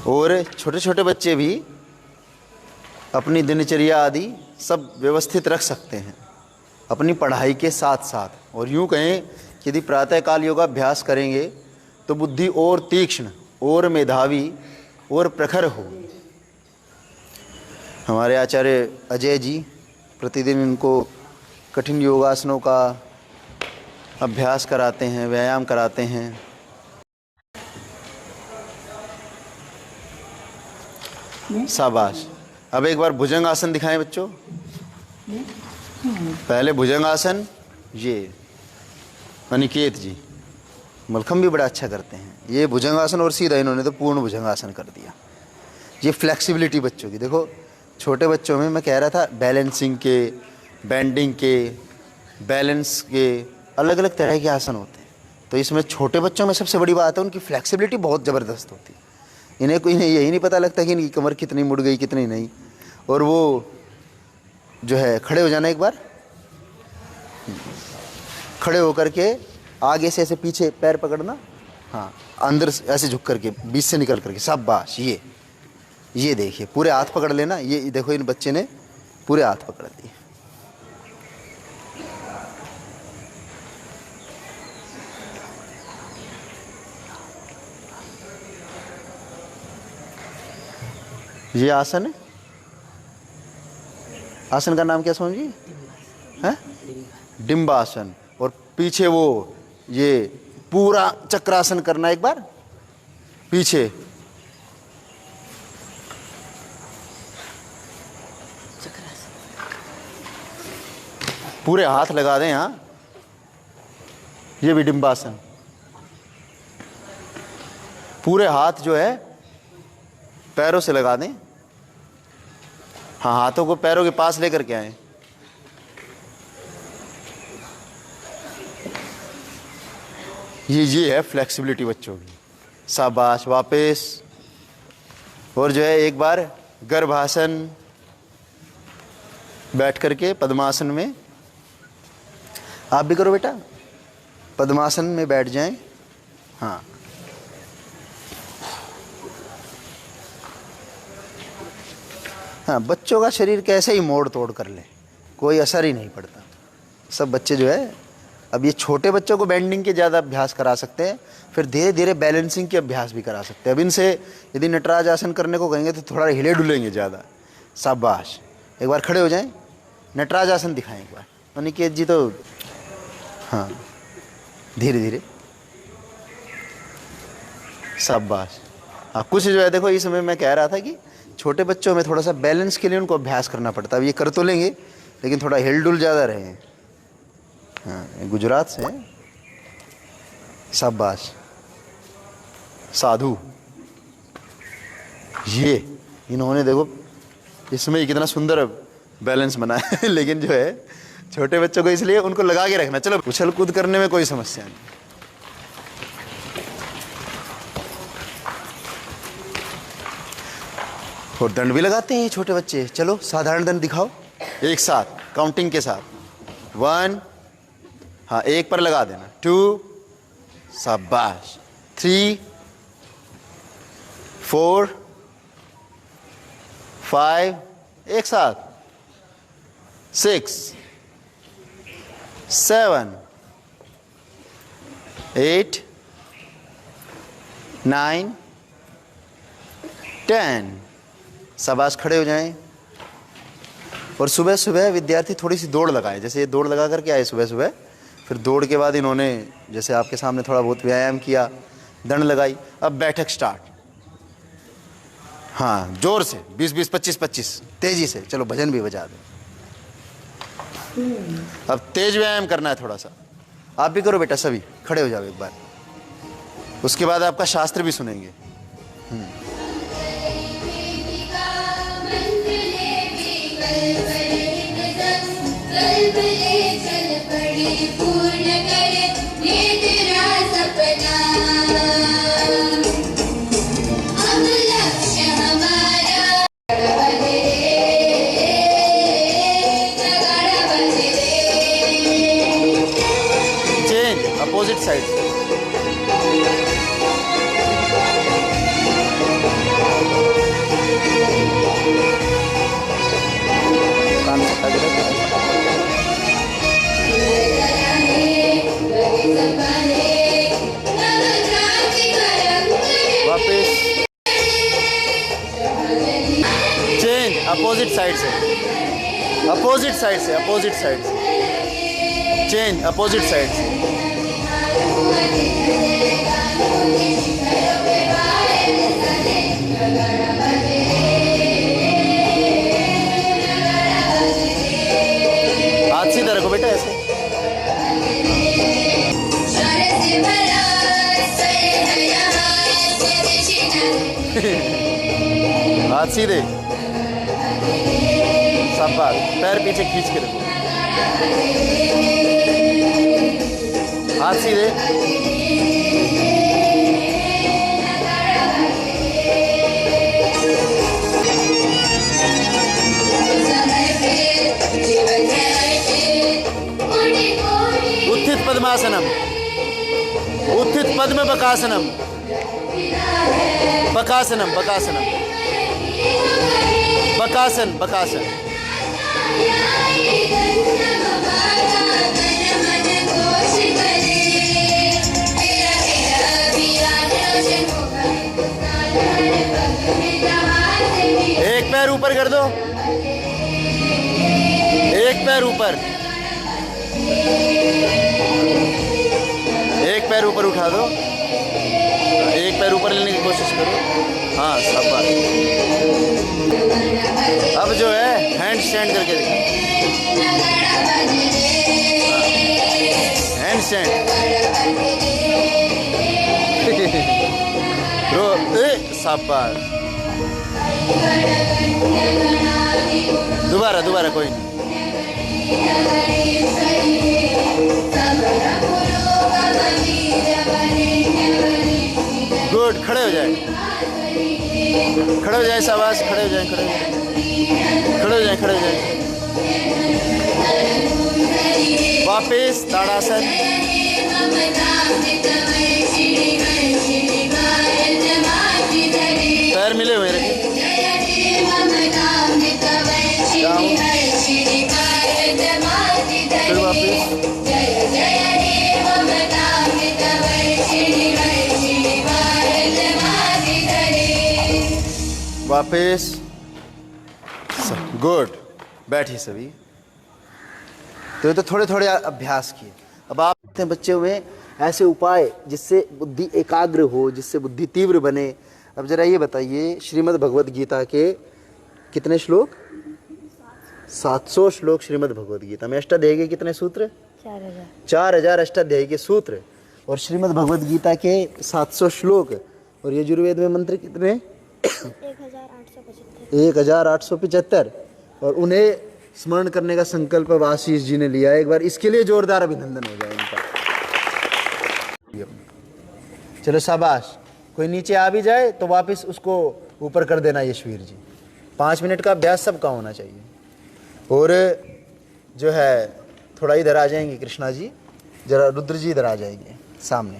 और छोटे छोटे बच्चे भी अपनी दिनचर्या आदि सब व्यवस्थित रख सकते हैं अपनी पढ़ाई के साथ साथ। और यूँ कहें कि यदि प्रातःकाल योगाभ्यास करेंगे तो बुद्धि और तीक्ष्ण और मेधावी और प्रखर होगी। हमारे आचार्य अजय जी प्रतिदिन इनको कठिन योगासनों का अभ्यास कराते हैं, व्यायाम कराते हैं। शाबाश। अब एक बार भुजंग आसन दिखाएं बच्चों। पहले भुजंग आसन, ये अनिकेत जी मलखम भी बड़ा अच्छा करते हैं। ये भुजंग आसन और सीधा इन्होंने तो पूर्ण भुजंग आसन कर दिया। ये फ्लेक्सिबिलिटी बच्चों की देखो, छोटे बच्चों में मैं कह रहा था बैलेंसिंग के, बेंडिंग के, बैलेंस के अलग अलग तरह के आसन होते हैं। तो इसमें छोटे बच्चों में सबसे बड़ी बात है उनकी फ्लेक्सिबिलिटी बहुत ज़बरदस्त होती है। इन्हें कोई नहीं, यही नहीं पता लगता कि इनकी कमर कितनी मुड़ गई कितनी नहीं। और वो जो है खड़े हो जाना, एक बार खड़े होकर के आगे से ऐसे पीछे पैर पकड़ना, हाँ अंदर ऐसे झुक करके बीच से निकल करके, शाबाश। ये देखिए पूरे हाथ पकड़ लेना। ये देखो इन बच्चे ने पूरे हाथ पकड़ लिए। ये आसन है, आसन का नाम क्या सोन जी है? डिम्बासन। और पीछे वो ये पूरा चक्रासन करना, एक बार पीछे पूरे हाथ लगा दें यहाँ, ये भी डिम्बासन। पूरे हाथ जो है पैरों से लगा दें, हाँ हाथों को पैरों के पास लेकर के आए। ये है फ्लेक्सिबिलिटी बच्चों की। शाबाश, वापस। और जो है एक बार गर्भासन बैठ करके पद्मासन में, आप भी करो बेटा, पद्मासन में बैठ जाएं। हाँ हाँ, बच्चों का शरीर कैसे ही मोड़ तोड़ कर ले कोई असर ही नहीं पड़ता। सब बच्चे जो है, अब ये छोटे बच्चों को बेंडिंग के ज़्यादा अभ्यास करा सकते हैं, फिर धीरे धीरे बैलेंसिंग के अभ्यास भी करा सकते हैं। अब इनसे यदि नटराज आसन करने को कहेंगे तो थोड़ा हिले डुलेंगे ज़्यादा। शाबाश, एक बार खड़े हो जाएं, नटराज आसन दिखाएं एक बार। अनिकेत जी तो हाँ धीरे धीरे, शाबाश। हाँ कुछ जो है देखो, इस समय मैं कह रहा था कि छोटे बच्चों में थोड़ा सा बैलेंस के लिए उनको अभ्यास करना पड़ता है। अब ये कर तो लेंगे लेकिन थोड़ा हिल डुल ज़्यादा रहे। हाँ गुजरात से, शाबाश। साधु, ये इन्होंने देखो इसमें ही कितना सुंदर बैलेंस बनाया है। लेकिन जो है छोटे बच्चों को इसलिए उनको लगा के रखना, चलो उछल कूद करने में कोई समस्या नहीं। और दंड भी लगाते हैं ये छोटे बच्चे। चलो साधारण दंड दिखाओ एक साथ, काउंटिंग के साथ। 1, हाँ एक पर लगा देना। 2, शाबाश। 3, 4, 5, एक साथ। 6, 7, 8, 9, 10। शाबाश, खड़े हो जाएं। और सुबह सुबह विद्यार्थी थोड़ी सी दौड़ लगाएं। जैसे ये दौड़ लगा करके आए सुबह सुबह, फिर दौड़ के बाद इन्होंने जैसे आपके सामने थोड़ा बहुत व्यायाम किया, दंड लगाई। अब बैठक स्टार्ट। हाँ जोर से 20-20, 25-25 तेजी से। चलो भजन भी बजा दो। अब तेज व्यायाम करना है थोड़ा सा। आप भी करो बेटा, सभी खड़े हो जाओ एक बार। उसके बाद आपका शास्त्र भी सुनेंगे। Change opposite side. Opposite side से, अपोजिट साइड से, अपोजिट साइड से चेंज, अपोजिट साइड से। हाथ सीधा रखो बेटा ऐसे। हाथ सीधे, सब बात, पैर पीछे खींच के रखो, हाथ सीधे। उत्थित पद्मासनम, उत्थित पद्म बकासनम, बकासनम, बकासनम, बकासन, बकासन। एक पैर ऊपर कर दो, एक पैर ऊपर, एक पैर ऊपर उठा दो, एक पैर ऊपर लेने की कोशिश करो। हाँ सब बात। अब जो है हैंड स्टैंड करके दिखा, हैंड स्टैंड। रो शाबाश। दोबारा दोबारा, कोई नहीं। गुड, खड़े हो जाए, खड़े हो जाए, शाबाश, खड़े हो जाए, खड़े हो जाए, खड़े हो जाए, खड़े हो जाए। वापिस ताड़ासन। पैर मिले हुए रखे, फिर वापिस। वापिस। गुड, बैठिए सभी। तो ये तो थोड़े थोड़े अभ्यास किए। अब आप बच्चों में ऐसे उपाय जिससे बुद्धि एकाग्र हो, जिससे बुद्धि तीव्र बने। अब जरा ये बताइए, श्रीमद् भगवद गीता के कितने श्लोक? 700 श्लोक श्रीमद् भगवद गीता में। अष्टाध्यायी के कितने सूत्र? 4000 अष्टाध्यायी के सूत्र। और श्रीमद् भगवद गीता के 700 श्लोक। और यजुर्वेद में मंत्र कितने? 1875। और उन्हें स्मरण करने का संकल्प आशीष जी ने लिया। एक बार इसके लिए जोरदार अभिनंदन हो जाए इनका। चलो शाबाश। कोई नीचे आ भी जाए तो वापस उसको ऊपर कर देना यशवीर जी। 5 मिनट का अभ्यास सबका होना चाहिए। और जो है थोड़ा इधर आ जाएंगे कृष्णा जी, जरा रुद्र जी इधर आ जाएंगे सामने।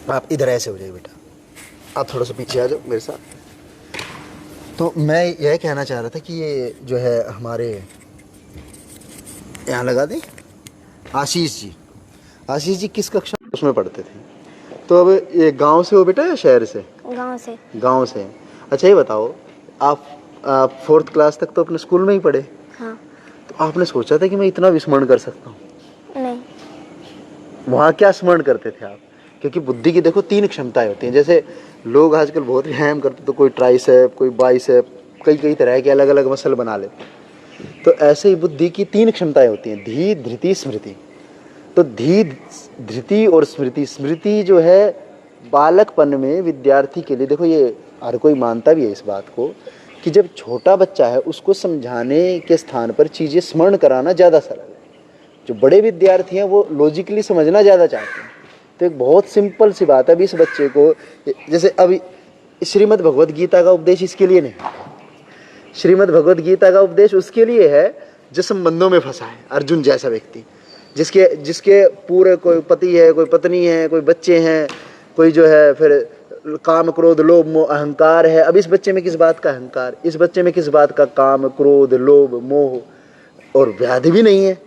आप इधर ऐसे हो जाइए बेटा, आप थोड़ा सा पीछे आ जाओ मेरे साथ। तो मैं यह कहना चाह रहा था कि ये जो है हमारे यहाँ लगा दें आशीष जी। आशीष जी किस कक्षा उसमें पढ़ते थे? तो अब ये गांव से हो बेटा या शहर से? गांव से। गांव से। अच्छा ये बताओ, आप 4th क्लास तक तो अपने स्कूल में ही पढ़े? हाँ। तो आपने सोचा था कि मैं इतना विस्मरण कर सकता हूँ? नहीं। वहाँ क्या स्मरण करते थे आप? क्योंकि बुद्धि की देखो 3 क्षमताएं होती हैं। जैसे लोग आजकल बहुत व्यायाम करते, तो कोई ट्राइसेप, कोई बाइसेप, कई तरह के अलग अलग मसल बना लेते। तो ऐसे ही बुद्धि की 3 क्षमताएं होती हैं, धी, धृति, स्मृति। तो धी, धृति और स्मृति। स्मृति जो है बालकपन में विद्यार्थी के लिए, देखो ये हर कोई मानता भी है इस बात को कि जब छोटा बच्चा है उसको समझाने के स्थान पर चीज़ें स्मरण कराना ज़्यादा सरल है। जो बड़े विद्यार्थी हैं वो लॉजिकली समझना ज़्यादा चाहते हैं। तो एक बहुत सिंपल सी बात है, अभी इस बच्चे को, जैसे अभी श्रीमद् भगवद गीता का उपदेश इसके लिए नहीं है। श्रीमद् भगवद गीता का उपदेश उसके लिए है जो संबंधों में फंसा है, अर्जुन जैसा व्यक्ति, जिसके पूरे कोई पति है, कोई पत्नी है, कोई बच्चे हैं, कोई जो है फिर काम क्रोध लोभ मोह अहंकार है। अब इस बच्चे में किस बात का अहंकार, इस बच्चे में किस बात का काम क्रोध लोभ मोह, और व्याधि भी नहीं है,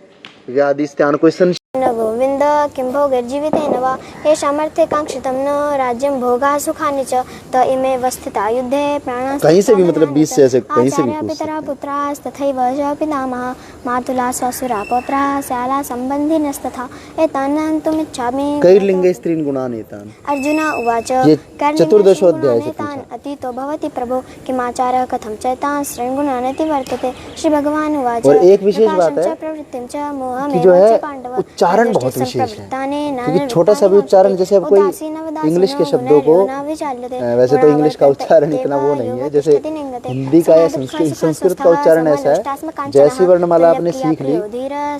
व्याधि स्थान कोई न गोविन्द किं भोगैर्जीवितेन वा येषामर्थे काङ्क्षितं न राज्यं भोगाः सुखानि च त इमे वस्थिता युद्धे प्राणाः कहीं से भी मतलब 20 से ऐसे कहीं से भी आचार्य पूछ पितरः सकते हैं। पुत्रास्तथैव च पितामहः मातुला स्वसुरा पौत्राः स्याला सम्बन्धिनस्तथा एतान् हन्तुमिच्छामि। कैर्लिङ्गे स्त्रीन् गुणान् एतान्। अर्जुन उवाच ये कैर्लिङ्गे चतुर्दशोऽध्याय से स्त्रीगुणानेतान् पूछा। अतीतो भवति प्रभो किमाचारः कथं च तान् स्त्रीगुणानिति वर्तते। श्रीभगवान् उवाच और एक विशेष बात है प्रवृत्तिं च कि जो मोहमेव है च पाण्डव उच्चारण बहुत विशेष है, क्योंकि छोटा सा भी उच्चारण, जैसे अब कोई इंग्लिश के शब्दों को वैसे तो इंग्लिश का उच्चारण इतना वो नहीं है, जैसे हिंदी का या संस्कृत का उच्चारण ऐसा है, जैसी वर्णमाला आपने सीख ली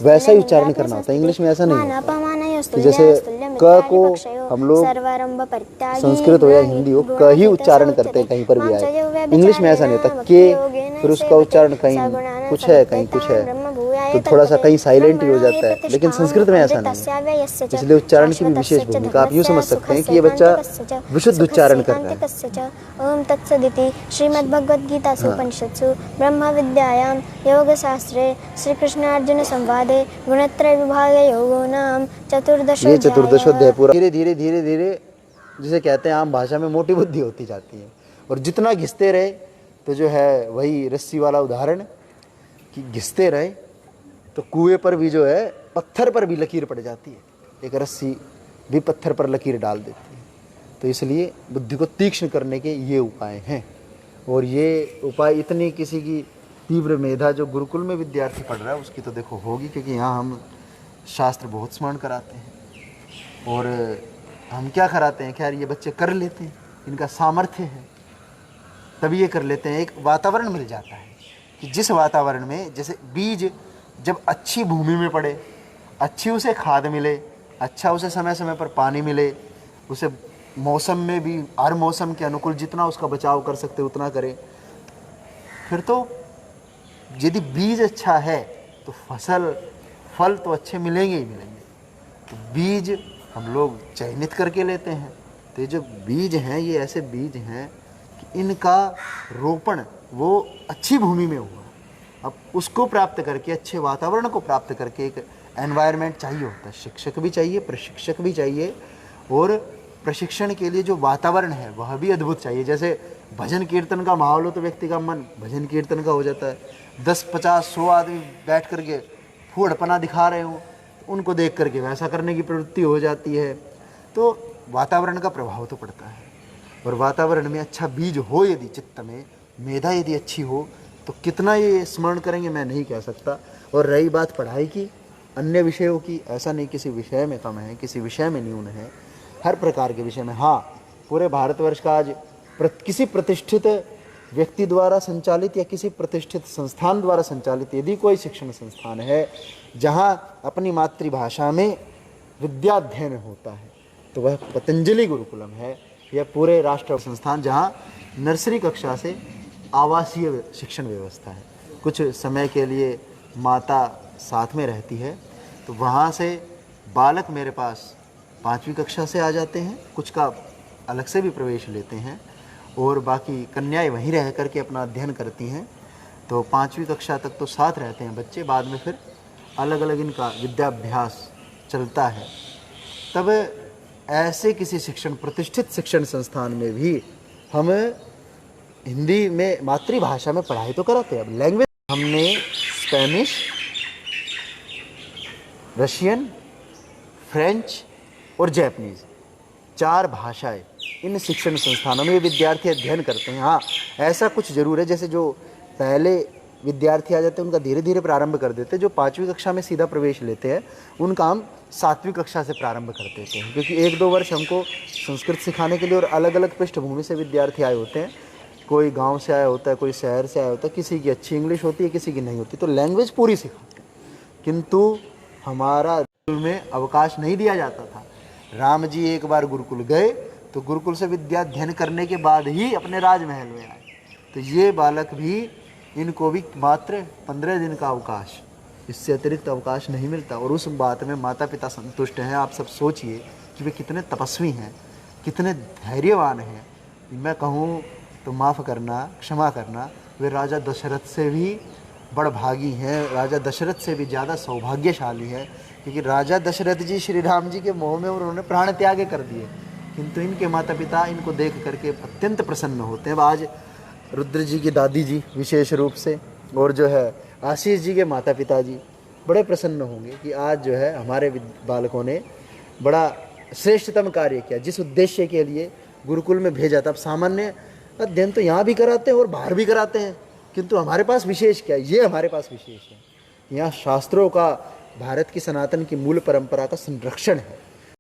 वैसा ही उच्चारण करना होता है। इंग्लिश में ऐसा नहीं है कि जैसे क को हम लोग संस्कृत हो या हिंदी हो क ही उच्चारण करते हैं कहीं पर भी आए। इंग्लिश में ऐसा नहीं होता के, फिर उसका उच्चारण कहीं कुछ है कहीं कुछ है, तो थोड़ा सा कहीं साइलेंट ही हो जाता है, लेकिन संस्कृत में ऐसा नहीं है। इसलिए उच्चारण की भी विशेष भूमिका। आप यूँ समझ सकते हैं कि ये बच्चा विशुद्ध उच्चारण कर रहा है। ओम तत्सदिति श्रीमद्भगवद्गीतासु उपनिषत्सु ब्रह्म विद्यायां योगशास्त्रे श्रीकृष्णार्जुन संवादे गुणत्रय विभागे योगो नाम ये चतुर्दशोध्याय पूरा धीरे धीरे धीरे धीरे, जिसे कहते हैं आम भाषा में मोटी बुद्धि होती जाती है। और जितना घिसते रहे तो जो है वही रस्सी वाला उदाहरण कि घिसते रहे तो कुएं पर भी जो है पत्थर पर भी लकीर पड़ जाती है, एक रस्सी भी पत्थर पर लकीर डाल देती है। तो इसलिए बुद्धि को तीक्ष्ण करने के ये उपाय हैं। और ये उपाय इतनी किसी की तीव्र मेधा जो गुरुकुल में विद्यार्थी पढ़ रहा है उसकी तो देखो होगी, क्योंकि यहाँ हम शास्त्र बहुत स्मरण कराते हैं। और हम क्या कराते हैं, खैर ये बच्चे कर लेते हैं, इनका सामर्थ्य है तभी ये कर लेते हैं। एक वातावरण मिल जाता है कि जिस वातावरण में, जैसे बीज जब अच्छी भूमि में पड़े, अच्छी उसे खाद मिले, अच्छा उसे समय समय पर पानी मिले, उसे मौसम में भी हर मौसम के अनुकूल जितना उसका बचाव कर सकते उतना करें, फिर तो यदि बीज अच्छा है तो फल तो अच्छे मिलेंगे ही मिलेंगे। तो बीज हम लोग चयनित करके लेते हैं। तो ये जो बीज हैं ये ऐसे बीज हैं कि इनका रोपण वो अच्छी भूमि में हुआ। अब उसको प्राप्त करके, अच्छे वातावरण को प्राप्त करके एक एनवायरनमेंट चाहिए होता है। शिक्षक भी चाहिए, प्रशिक्षक भी चाहिए, और प्रशिक्षण के लिए जो वातावरण है वह भी अद्भुत चाहिए। जैसे भजन कीर्तन का माहौल हो तो व्यक्ति का मन भजन कीर्तन का हो जाता है। 10, 50, 100 आदमी बैठ करके फूहड़पना दिखा रहे हो, उनको देख करके वैसा करने की प्रवृत्ति हो जाती है। तो वातावरण का प्रभाव तो पड़ता है। और वातावरण में अच्छा बीज हो यदि चित्त में, मेधा यदि अच्छी हो, तो कितना ये स्मरण करेंगे मैं नहीं कह सकता। और रही बात पढ़ाई की, अन्य विषयों की, ऐसा नहीं किसी विषय में कम है, किसी विषय में न्यून है, हर प्रकार के विषय में। हाँ, पूरे भारतवर्ष का आज किसी प्रतिष्ठित व्यक्ति द्वारा संचालित या किसी प्रतिष्ठित संस्थान द्वारा संचालित यदि कोई शिक्षण संस्थान है जहाँ अपनी मातृभाषा में विद्याध्ययन होता है तो वह पतंजलि गुरुकुलम है। यह पूरे राष्ट्र संस्थान जहाँ नर्सरी कक्षा से आवासीय शिक्षण व्यवस्था है। कुछ समय के लिए माता साथ में रहती है, तो वहाँ से बालक मेरे पास 5वीं कक्षा से आ जाते हैं, कुछ का अलग से भी प्रवेश लेते हैं, और बाकी कन्याएं वहीं रह करके अपना अध्ययन करती हैं। तो 5वीं कक्षा तक तो साथ रहते हैं बच्चे, बाद में फिर अलग अलग इनका विद्याभ्यास चलता है। तब ऐसे किसी प्रतिष्ठित शिक्षण संस्थान में भी हम हिंदी में मातृभाषा में पढ़ाई तो कराते हैं। अब लैंग्वेज हमने स्पेनिश, रशियन, फ्रेंच और जैपनीज़ 4 भाषाएं इन शिक्षण संस्थानों में विद्यार्थी अध्ययन करते हैं। हाँ, ऐसा कुछ ज़रूर है, जैसे जो पहले विद्यार्थी आ जाते हैं उनका धीरे धीरे प्रारंभ कर देते हैं। जो 5वीं कक्षा में सीधा प्रवेश लेते हैं उनका हम 7वीं कक्षा से प्रारंभ कर देते हैं, क्योंकि 1-2 वर्ष हमको संस्कृत सिखाने के लिए, और अलग अलग पृष्ठभूमि से विद्यार्थी आए होते हैं। कोई गाँव से आया होता है, कोई शहर से आया होता है, किसी की अच्छी इंग्लिश होती है, किसी की नहीं होती, तो लैंग्वेज पूरी सिखाते हैं। किंतु हमारा गुरुकुल में अवकाश नहीं दिया जाता था। राम जी एक बार गुरुकुल गए तो गुरुकुल से विद्या अध्ययन करने के बाद ही अपने राजमहल में आए। तो ये बालक भी, इनको भी मात्र 15 दिन का अवकाश, इससे अतिरिक्त अवकाश नहीं मिलता। और उस बात में माता पिता संतुष्ट हैं। आप सब सोचिए कि वे कितने तपस्वी हैं, कितने धैर्यवान हैं। मैं कहूँ तो माफ़ करना, क्षमा करना, वे राजा दशरथ से भी बड़भागी हैं, राजा दशरथ से भी ज़्यादा सौभाग्यशाली है, क्योंकि राजा दशरथ जी श्री राम जी के मोह में उन्होंने प्राण त्याग कर दिए, किंतु इनके माता पिता इनको देख करके अत्यंत प्रसन्न होते हैं। आज रुद्र जी की दादी जी विशेष रूप से, और जो है आशीष जी के माता पिता जी बड़े प्रसन्न होंगे कि आज जो है हमारे बालकों ने बड़ा श्रेष्ठतम कार्य किया, जिस उद्देश्य के लिए गुरुकुल में भेजा था। अब सामान्य अध्ययन तो यहाँ भी कराते हैं और बाहर भी कराते हैं, किंतु हमारे पास विशेष क्या है, ये हमारे पास विशेष है। यहाँ शास्त्रों का, भारत की सनातन की मूल परंपरा का संरक्षण है।